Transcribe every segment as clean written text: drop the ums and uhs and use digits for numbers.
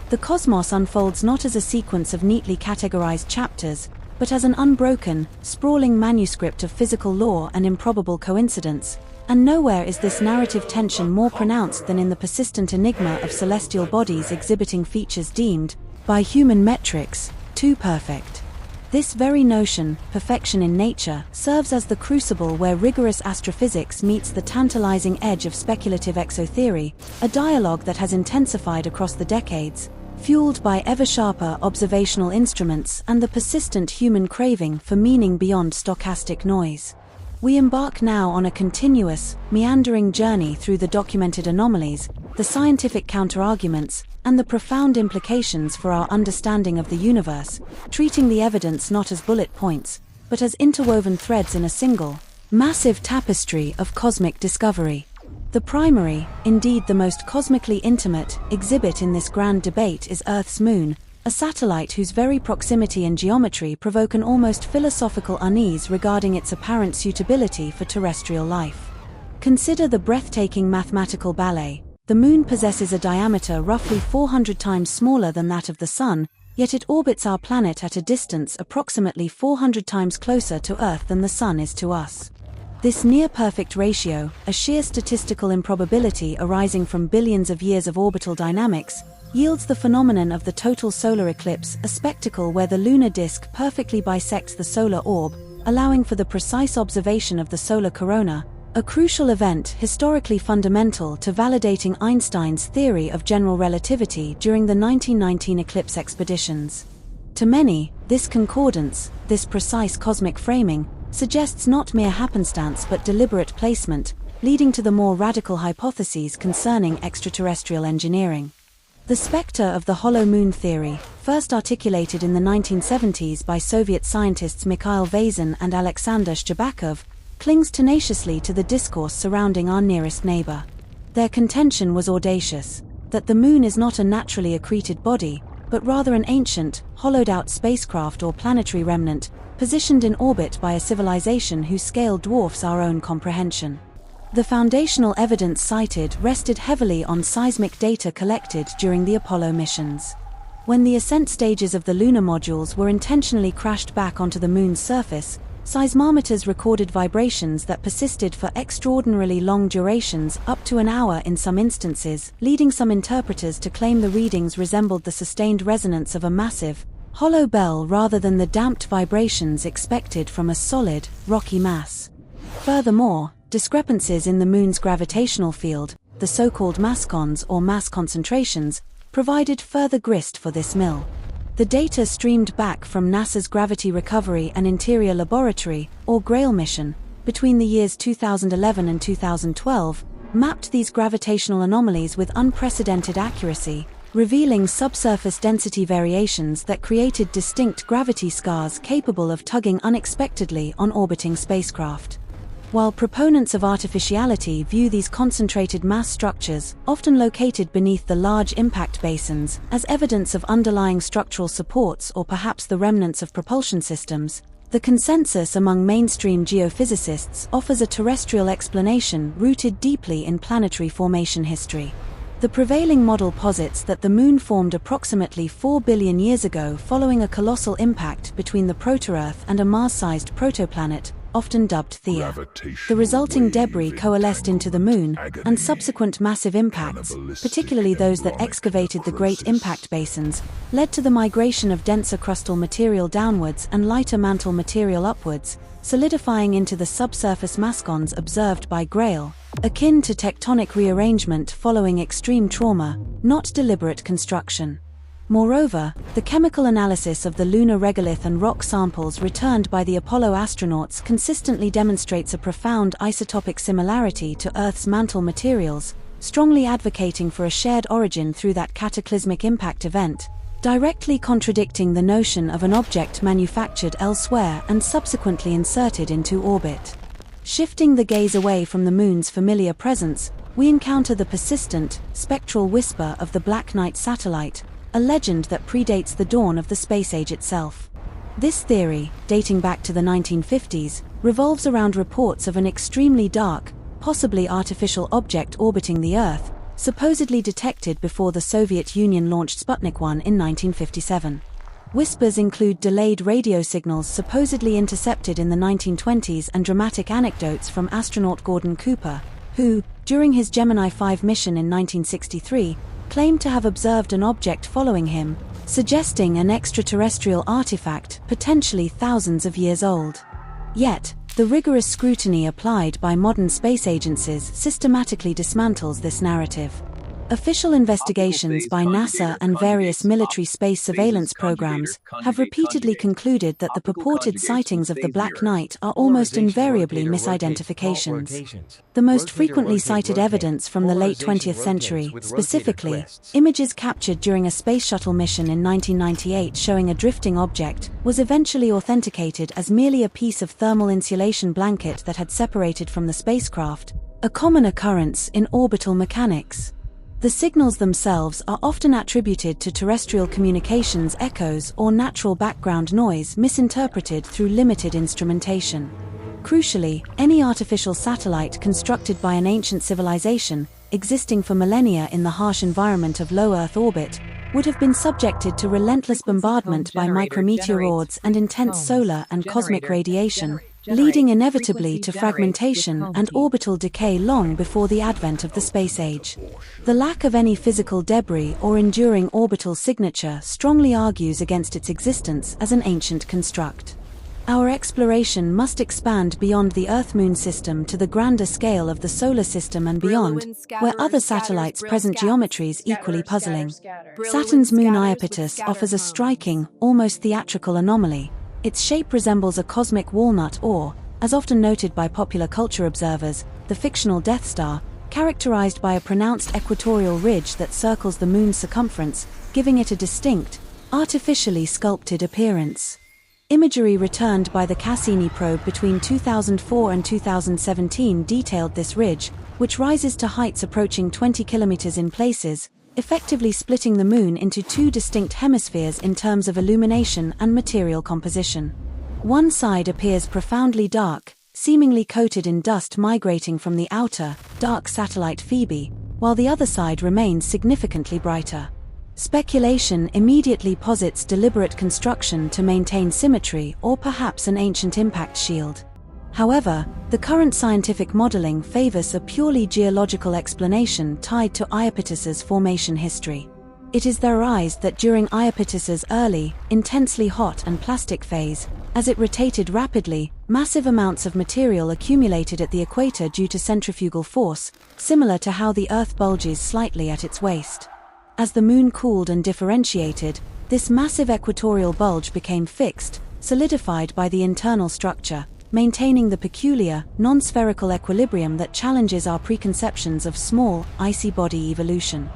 The cosmos unfolds not as a sequence of neatly categorized chapters, but as an unbroken, sprawling manuscript of physical law and improbable coincidence, and nowhere is this narrative tension more pronounced than in the persistent enigma of celestial bodies exhibiting features deemed, by human metrics, too perfect. This very notion, perfection in nature, serves as the crucible where rigorous astrophysics meets the tantalizing edge of speculative exotheory, a dialogue that has intensified across the decades, fueled by ever-sharper observational instruments and the persistent human craving for meaning beyond stochastic noise. We embark now on a continuous, meandering journey through the documented anomalies, the scientific counterarguments, and the profound implications for our understanding of the universe, treating the evidence not as bullet points, but as interwoven threads in a single, massive tapestry of cosmic discovery. The primary, indeed the most cosmically intimate, exhibit in this grand debate is Earth's moon, a satellite whose very proximity and geometry provoke an almost philosophical unease regarding its apparent suitability for terrestrial life. Consider the breathtaking mathematical ballet. The Moon possesses a diameter roughly 400 times smaller than that of the Sun, yet it orbits our planet at a distance approximately 400 times closer to Earth than the Sun is to us. This near-perfect ratio, a sheer statistical improbability arising from billions of years of orbital dynamics, yields the phenomenon of the total solar eclipse, a spectacle where the lunar disk perfectly bisects the solar orb, allowing for the precise observation of the solar corona, a crucial event historically fundamental to validating Einstein's theory of general relativity during the 1919 eclipse expeditions. To many, this concordance, this precise cosmic framing, suggests not mere happenstance but deliberate placement, leading to the more radical hypotheses concerning extraterrestrial engineering. The specter of the hollow moon theory, first articulated in the 1970s by Soviet scientists Mikhail Vazin and Alexander Shcherbakov, clings tenaciously to the discourse surrounding our nearest neighbor. Their contention was audacious, that the moon is not a naturally accreted body, but rather an ancient, hollowed-out spacecraft or planetary remnant, positioned in orbit by a civilization whose scale dwarfs our own comprehension. The foundational evidence cited rested heavily on seismic data collected during the Apollo missions. When the ascent stages of the lunar modules were intentionally crashed back onto the moon's surface, seismometers recorded vibrations that persisted for extraordinarily long durations, up to an hour in some instances, leading some interpreters to claim the readings resembled the sustained resonance of a massive, hollow bell rather than the damped vibrations expected from a solid, rocky mass. Furthermore, discrepancies in the moon's gravitational field, the so-called mascons or mass concentrations, provided further grist for this mill. The data streamed back from NASA's Gravity Recovery and Interior Laboratory, or GRAIL mission, between the years 2011 and 2012, mapped these gravitational anomalies with unprecedented accuracy, revealing subsurface density variations that created distinct gravity scars capable of tugging unexpectedly on orbiting spacecraft. While proponents of artificiality view these concentrated mass structures, often located beneath the large impact basins, as evidence of underlying structural supports or perhaps the remnants of propulsion systems, the consensus among mainstream geophysicists offers a terrestrial explanation rooted deeply in planetary formation history. The prevailing model posits that the Moon formed approximately 4 billion years ago following a colossal impact between the proto-Earth and a Mars-sized protoplanet, often dubbed Theia. The resulting debris coalesced into the Moon, and subsequent massive impacts, particularly those that excavated the Great Impact Basins, led to the migration of denser crustal material downwards and lighter mantle material upwards, solidifying into the subsurface mascons observed by GRAIL, akin to tectonic rearrangement following extreme trauma, not deliberate construction. Moreover, the chemical analysis of the lunar regolith and rock samples returned by the Apollo astronauts consistently demonstrates a profound isotopic similarity to Earth's mantle materials, strongly advocating for a shared origin through that cataclysmic impact event, directly contradicting the notion of an object manufactured elsewhere and subsequently inserted into orbit. Shifting the gaze away from the Moon's familiar presence, we encounter the persistent, spectral whisper of the Black Knight satellite, a legend that predates the dawn of the space age itself. This theory, dating back to the 1950s, revolves around reports of an extremely dark, possibly artificial object orbiting the Earth, supposedly detected before the Soviet Union launched Sputnik 1 in 1957. Whispers include delayed radio signals supposedly intercepted in the 1920s and dramatic anecdotes from astronaut Gordon Cooper, who, during his Gemini 5 mission in 1963, claimed to have observed an object following him, suggesting an extraterrestrial artifact potentially thousands of years old. Yet, the rigorous scrutiny applied by modern space agencies systematically dismantles this narrative. Official investigations by NASA and various military space surveillance programs have repeatedly concluded that the purported sightings of the Black Knight are almost invariably misidentifications. The most frequently cited evidence from the late 20th century, specifically, images captured during a space shuttle mission in 1998 showing a drifting object, was eventually authenticated as merely a piece of thermal insulation blanket that had separated from the spacecraft, a common occurrence in orbital mechanics. The signals themselves are often attributed to terrestrial communications echoes or natural background noise misinterpreted through limited instrumentation. Crucially, any artificial satellite constructed by an ancient civilization, existing for millennia in the harsh environment of low Earth orbit, would have been subjected to relentless bombardment by micrometeoroids and intense solar and cosmic radiation, leading inevitably to fragmentation and orbital decay long before the advent of the space age. The lack of any physical debris or enduring orbital signature strongly argues against its existence as an ancient construct. Our exploration must expand beyond the Earth-Moon system to the grander scale of the solar system and beyond, where other satellites present geometries equally puzzling. Saturn's moon Iapetus offers a striking, almost theatrical anomaly. Its shape resembles a cosmic walnut or, as often noted by popular culture observers, the fictional Death Star, characterized by a pronounced equatorial ridge that circles the moon's circumference, giving it a distinct, artificially sculpted appearance. Imagery returned by the Cassini probe between 2004 and 2017 detailed this ridge, which rises to heights approaching 20 kilometers in places, effectively splitting the moon into two distinct hemispheres in terms of illumination and material composition. One side appears profoundly dark, seemingly coated in dust migrating from the outer, dark satellite Phoebe, while the other side remains significantly brighter. Speculation immediately posits deliberate construction to maintain symmetry or perhaps an ancient impact shield. However, the current scientific modeling favors a purely geological explanation tied to Iapetus's formation history. It is theorized that during Iapetus's early, intensely hot and plastic phase, as it rotated rapidly, massive amounts of material accumulated at the equator due to centrifugal force, similar to how the Earth bulges slightly at its waist. As the moon cooled and differentiated, this massive equatorial bulge became fixed, solidified by the internal structure, maintaining the peculiar, non-spherical equilibrium that challenges our preconceptions of small, icy body evolution.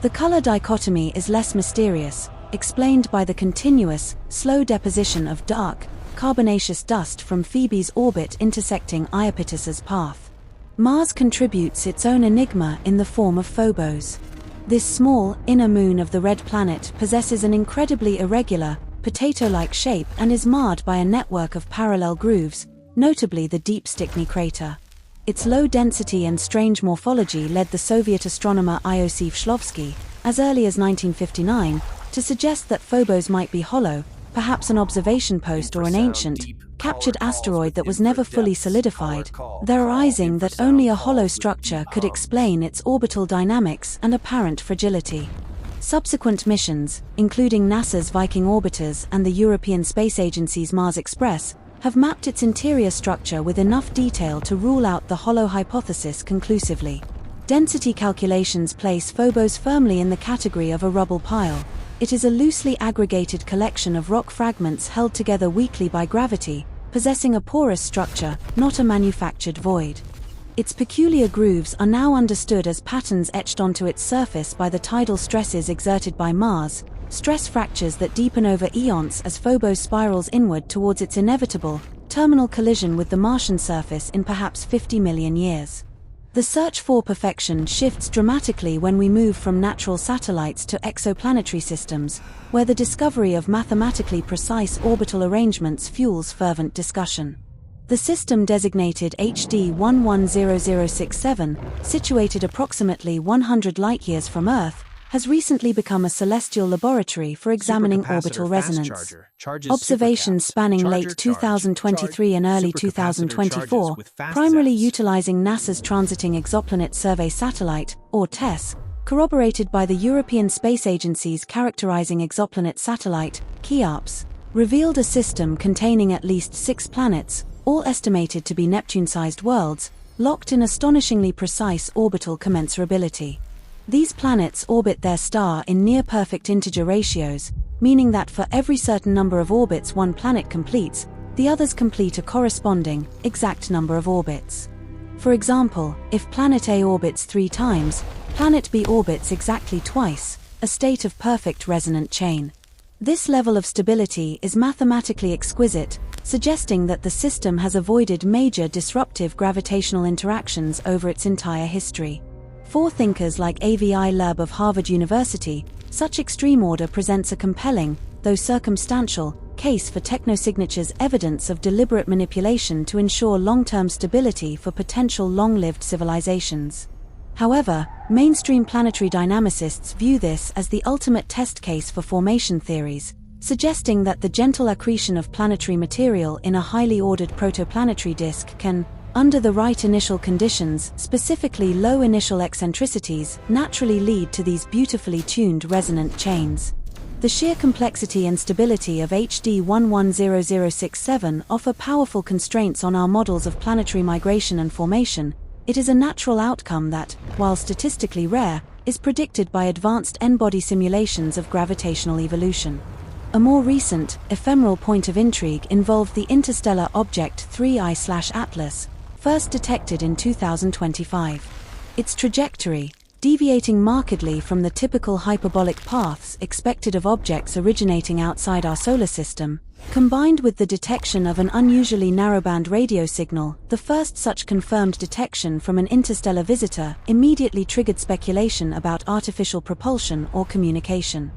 The color dichotomy is less mysterious, explained by the continuous, slow deposition of dark, carbonaceous dust from Phoebe's orbit intersecting Iapetus's path. Mars contributes its own enigma in the form of Phobos. This small, inner moon of the red planet possesses an incredibly irregular, potato-like shape and is marred by a network of parallel grooves, notably the deep Stickney crater. Its low density and strange morphology led the Soviet astronomer Iosif Shklovsky, as early as 1959, to suggest that Phobos might be hollow, perhaps an observation post or an ancient, captured asteroid that was never fully solidified, theorizing that only a hollow structure could explain its orbital dynamics and apparent fragility. Subsequent missions, including NASA's Viking orbiters and the European Space Agency's Mars Express, have mapped its interior structure with enough detail to rule out the hollow hypothesis conclusively. Density calculations place Phobos firmly in the category of a rubble pile. It is a loosely aggregated collection of rock fragments held together weakly by gravity, possessing a porous structure, not a manufactured void. Its peculiar grooves are now understood as patterns etched onto its surface by the tidal stresses exerted by Mars, stress fractures that deepen over eons as Phobos spirals inward towards its inevitable, terminal collision with the Martian surface in perhaps 50 million years. The search for perfection shifts dramatically when we move from natural satellites to exoplanetary systems, where the discovery of mathematically precise orbital arrangements fuels fervent discussion. The system designated HD 110067, situated approximately 100 light-years from Earth, has recently become a celestial laboratory for examining orbital resonance. Observations spanning late 2023 and early 2024, primarily utilizing NASA's Transiting Exoplanet Survey Satellite, or TESS, corroborated by the European Space Agency's Characterizing Exoplanet Satellite, (CHEOPS), revealed a system containing at least 6 planets, all estimated to be Neptune-sized worlds, locked in astonishingly precise orbital commensurability. These planets orbit their star in near-perfect integer ratios, meaning that for every certain number of orbits one planet completes, the others complete a corresponding, exact number of orbits. For example, if planet A orbits 3 times, planet B orbits exactly twice, a state of perfect resonant chain. This level of stability is mathematically exquisite, suggesting that the system has avoided major disruptive gravitational interactions over its entire history. For thinkers like Avi Loeb of Harvard University, such extreme order presents a compelling, though circumstantial, case for technosignatures evidence of deliberate manipulation to ensure long-term stability for potential long-lived civilizations. However, mainstream planetary dynamicists view this as the ultimate test case for formation theories, suggesting that the gentle accretion of planetary material in a highly ordered protoplanetary disk can, under the right initial conditions, specifically low initial eccentricities, naturally lead to these beautifully tuned resonant chains. The sheer complexity and stability of HD 110067 offer powerful constraints on our models of planetary migration and formation. It is a natural outcome that, while statistically rare, is predicted by advanced N-body simulations of gravitational evolution. A more recent, ephemeral point of intrigue involved the interstellar object 3I/Atlas, first detected in 2025. Its trajectory, deviating markedly from the typical hyperbolic paths expected of objects originating outside our solar system, combined with the detection of an unusually narrowband radio signal, the first such confirmed detection from an interstellar visitor, immediately triggered speculation about artificial propulsion or communication.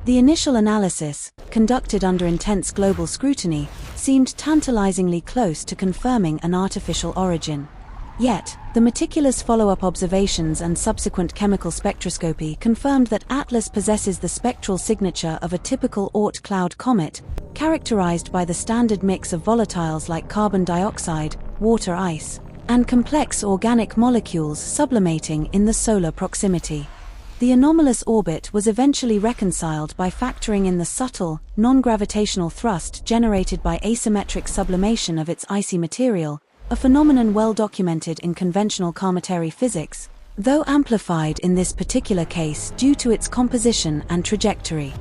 The initial analysis, conducted under intense global scrutiny, seemed tantalizingly close to confirming an artificial origin. Yet, the meticulous follow-up observations and subsequent chemical spectroscopy confirmed that Atlas possesses the spectral signature of a typical Oort cloud comet, characterized by the standard mix of volatiles like carbon dioxide, water ice, and complex organic molecules sublimating in the solar proximity. The anomalous orbit was eventually reconciled by factoring in the subtle, non-gravitational thrust generated by asymmetric sublimation of its icy material, a phenomenon well documented in conventional cometary physics, though amplified in this particular case due to its composition and trajectory.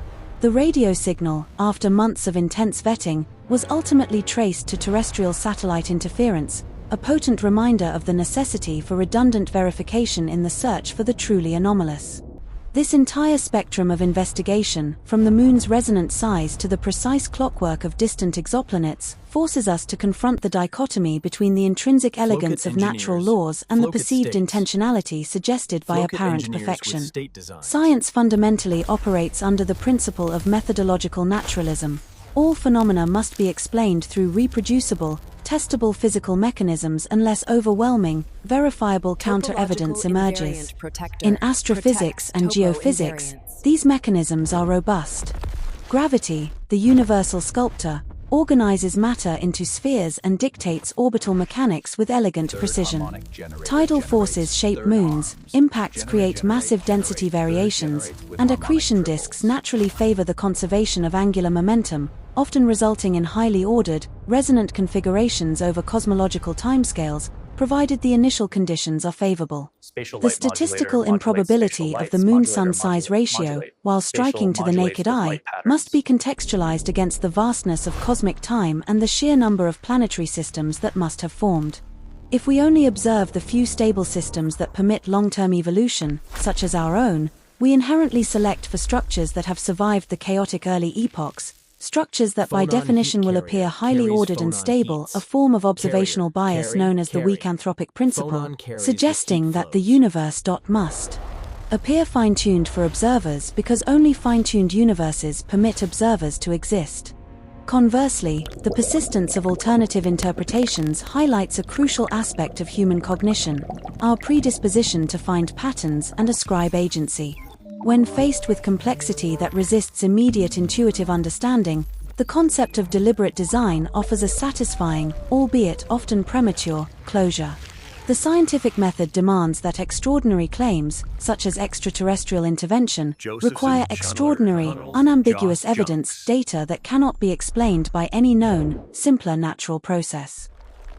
The radio signal, after months of intense vetting, was ultimately traced to terrestrial satellite interference, a potent reminder of the necessity for redundant verification in the search for the truly anomalous. This entire spectrum of investigation, from the Moon's resonant size to the precise clockwork of distant exoplanets, forces us to confront the dichotomy between the intrinsic elegance of natural laws and the perceived intentionality suggested by apparent perfection. Science fundamentally operates under the principle of methodological naturalism. All phenomena must be explained through reproducible, testable physical mechanisms unless overwhelming, verifiable counter-evidence emerges. In astrophysics and geophysics, these mechanisms are robust. Gravity, the universal sculptor, organizes matter into spheres and dictates orbital mechanics with elegant precision. Tidal forces shape moons, impacts create massive density variations, and accretion disks naturally favor the conservation of angular momentum, often resulting in highly ordered, resonant configurations over cosmological timescales, provided the initial conditions are favorable. The statistical improbability of the Moon-Sun size ratio, while striking to the naked eye, must be contextualized against the vastness of cosmic time and the sheer number of planetary systems that must have formed. If we only observe the few stable systems that permit long-term evolution, such as our own, we inherently select for structures that have survived the chaotic early epochs, structures that by definition will appear highly ordered and stable, a form of observational bias known as the weak anthropic principle, suggesting that the universe must appear fine-tuned for observers because only fine-tuned universes permit observers to exist. Conversely, the persistence of alternative interpretations highlights a crucial aspect of human cognition, our predisposition to find patterns and ascribe agency. When faced with complexity that resists immediate intuitive understanding, the concept of deliberate design offers a satisfying, albeit often premature, closure. The scientific method demands that extraordinary claims, such as extraterrestrial intervention, require extraordinary, unambiguous evidence, data that cannot be explained by any known, simpler natural process.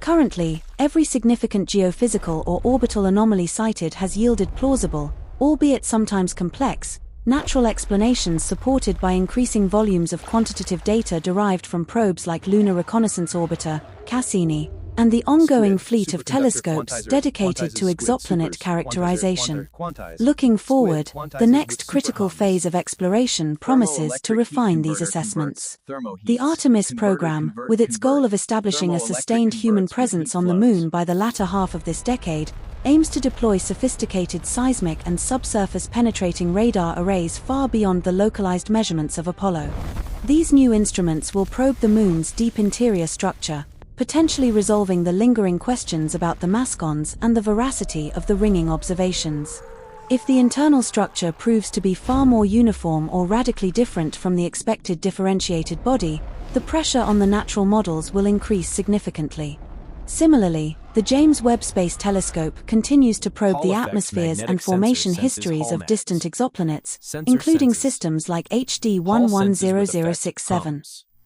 Currently, every significant geophysical or orbital anomaly cited has yielded plausible, albeit sometimes complex, natural explanations supported by increasing volumes of quantitative data derived from probes like Lunar Reconnaissance Orbiter, Cassini, and the ongoing fleet of telescopes dedicated to exoplanet characterization. Looking forward, the next critical phase of exploration promises to refine these assessments. The Artemis program, with its goal of establishing a sustained human presence on the Moon by the latter half of this decade, aims to deploy sophisticated seismic and subsurface penetrating radar arrays far beyond the localized measurements of Apollo. These new instruments will probe the Moon's deep interior structure, potentially resolving the lingering questions about the mascons and the veracity of the ringing observations. If the internal structure proves to be far more uniform or radically different from the expected differentiated body, the pressure on the natural models will increase significantly. Similarly, the James Webb Space Telescope continues to probe the atmospheres and formation histories of distant exoplanets, including systems like HD 110067.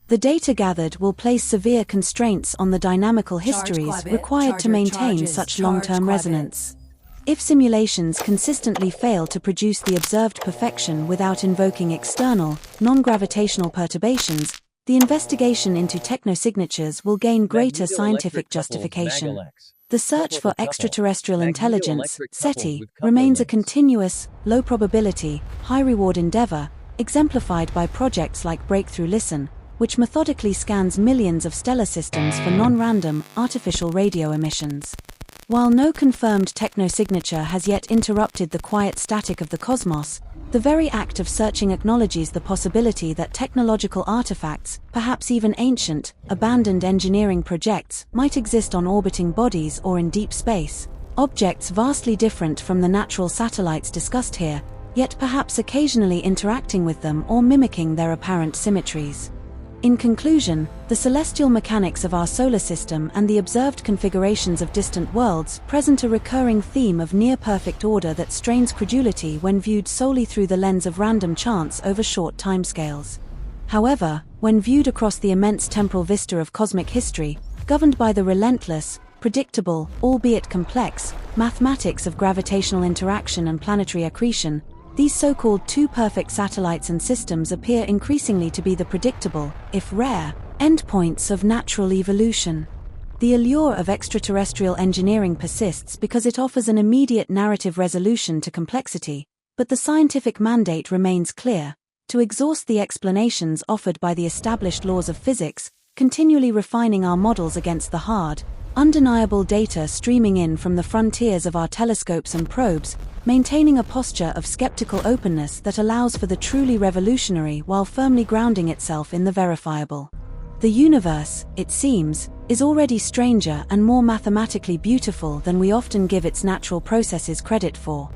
The data gathered will place severe constraints on the dynamical histories required to maintain such long-term resonance. If simulations consistently fail to produce the observed perfection without invoking external, non-gravitational perturbations, the investigation into technosignatures will gain greater scientific justification. The search for extraterrestrial intelligence, SETI, remains a continuous, low-probability, high-reward endeavor, exemplified by projects like Breakthrough Listen, which methodically scans millions of stellar systems for non-random, artificial radio emissions. While no confirmed technosignature has yet interrupted the quiet static of the cosmos, the very act of searching acknowledges the possibility that technological artifacts, perhaps even ancient, abandoned engineering projects, might exist on orbiting bodies or in deep space, objects vastly different from the natural satellites discussed here, yet perhaps occasionally interacting with them or mimicking their apparent symmetries. In conclusion, the celestial mechanics of our solar system and the observed configurations of distant worlds present a recurring theme of near-perfect order that strains credulity when viewed solely through the lens of random chance over short timescales. However, when viewed across the immense temporal vista of cosmic history, governed by the relentless, predictable, albeit complex, mathematics of gravitational interaction and planetary accretion, these so-called too-perfect satellites and systems appear increasingly to be the predictable, if rare, endpoints of natural evolution. The allure of extraterrestrial engineering persists because it offers an immediate narrative resolution to complexity, but the scientific mandate remains clear: to exhaust the explanations offered by the established laws of physics, continually refining our models against the hard, undeniable data streaming in from the frontiers of our telescopes and probes, maintaining a posture of skeptical openness that allows for the truly revolutionary while firmly grounding itself in the verifiable. The universe, it seems, is already stranger and more mathematically beautiful than we often give its natural processes credit for.